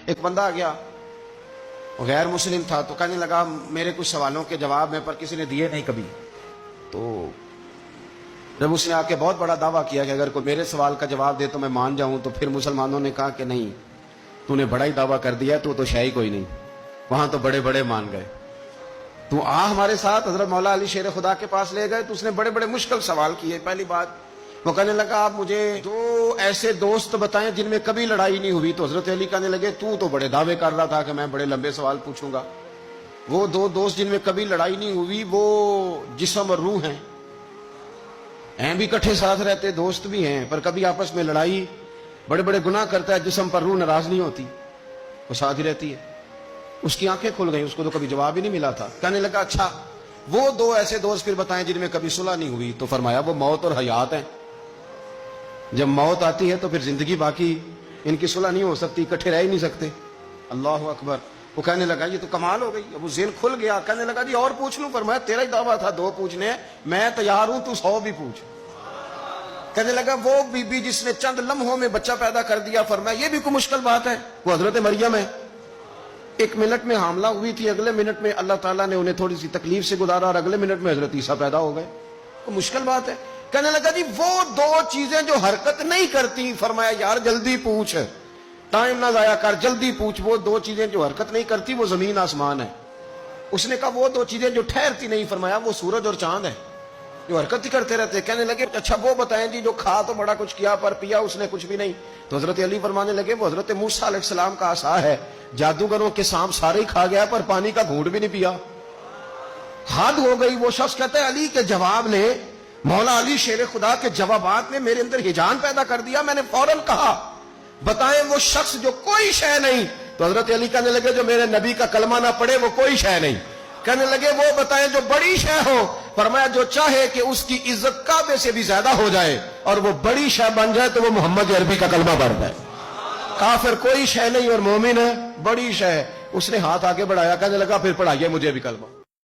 ایک بندہ آ گیا، وہ غیر مسلم تھا، تو کہنے لگا میرے کچھ سوالوں کے جواب میں پر کسی نے دیے نہیں کبھی. تو جب اس نے آ کے بہت بڑا دعویٰ کیا کہ اگر کوئی میرے سوال کا جواب دے تو میں مان جاؤں، تو پھر مسلمانوں نے کہا کہ نہیں، تو نے بڑا ہی دعویٰ کر دیا، تو شے ہی کوئی نہیں، وہاں تو بڑے بڑے مان گئے، تو آ ہمارے ساتھ. حضرت مولا علی شیر خدا کے پاس لے گئے تو اس نے بڑے بڑے مشکل سوال کیے. پہلی بات وہ کہنے لگا آپ مجھے 2 ایسے دوست بتائیں جن میں کبھی لڑائی نہیں ہوئی. تو حضرت علی کہنے لگے تو بڑے دعوے کر رہا تھا کہ میں بڑے لمبے سوال پوچھوں گا. وہ 2 دوست جن میں کبھی لڑائی نہیں ہوئی وہ جسم اور روح ہیں بھی کٹھے ساتھ رہتے، دوست بھی ہیں، پر کبھی آپس میں لڑائی، بڑے بڑے گناہ کرتا ہے جسم پر روح ناراض نہیں ہوتی، وہ ساتھ ہی رہتی ہے. اس کی آنکھیں کھل گئیں، اس کو تو کبھی جواب ہی نہیں ملا تھا. کہنے لگا اچھا وہ 2 ایسے دوست پھر بتائیں جن میں کبھی صلح نہیں ہوئی. تو فرمایا وہ موت اور حیات ہیں. جب موت آتی ہے تو پھر زندگی باقی ان کی صلح نہیں ہو سکتی، اکٹھے رہ ہی نہیں سکتے. اللہ اکبر. وہ کہنے لگا یہ تو کمال ہو گئی. اب وہ ذہن کھل گیا. کہنے لگا جی اور پوچھ لوں؟ فرمایا تیرا ہی دعویٰ تھا 2 پوچھنے، میں تیار ہوں، تو 100 بھی پوچھ. کہنے لگا وہ بی بی جس نے چند لمحوں میں بچہ پیدا کر دیا، فرمایا یہ بھی کوئی مشکل بات ہے؟ وہ حضرت مریم ہے. 1 منٹ میں حاملہ ہوئی تھی، اگلے منٹ میں اللہ تعالیٰ نے انہیں تھوڑی سی تکلیف سے گزارا اور اگلے منٹ میں حضرت عیسیٰ پیدا ہو گئے. کوئی مشکل بات ہے؟ کہنے لگا جی وہ 2 چیزیں جو حرکت نہیں کرتی، فرمایا یار جلدی پوچھ، ٹائم نہ ضائع کر، جلدی پوچھ. وہ 2 چیزیں جو حرکت نہیں کرتی وہ زمین آسمان ہے. اس نے کہا وہ 2 چیزیں جو ٹھہرتی نہیں، فرمایا وہ سورج اور چاند ہے جو حرکت ہی کرتے رہتے. کہنے لگے اچھا وہ بتائیں جی جو کھا تو بڑا کچھ کیا پر پیا اس نے کچھ بھی نہیں. تو حضرت علی فرمانے لگے وہ حضرت موسیٰ علیہ السلام کا عصا ہے، جادوگروں کے سانپ سارے ہی کھا گیا پر پانی کا گھونٹ بھی نہیں پیا. حد ہو گئی. وہ شخص کہتا ہے علی کے جواب نے، مولا علی شیر خدا کے جوابات نے میرے اندر ہیجان پیدا کر دیا. میں نے فوراً کہا بتائیں وہ شخص جو کوئی شے نہیں. تو حضرت علی کہنے لگے جو میرے نبی کا کلمہ نہ پڑھے وہ کوئی شے نہیں. کہنے لگے وہ بتائیں جو بڑی شے ہو. فرمایا جو چاہے کہ اس کی عزت کعبے سے بھی زیادہ ہو جائے اور وہ بڑی شے بن جائے تو وہ محمد عربی کا کلمہ پڑھ جائے. کافر کوئی شے نہیں اور مومن ہے بڑی شے. اس نے ہاتھ آگے بڑھایا، کہنے لگا پھر پڑھائیے مجھے بھی کلمہ.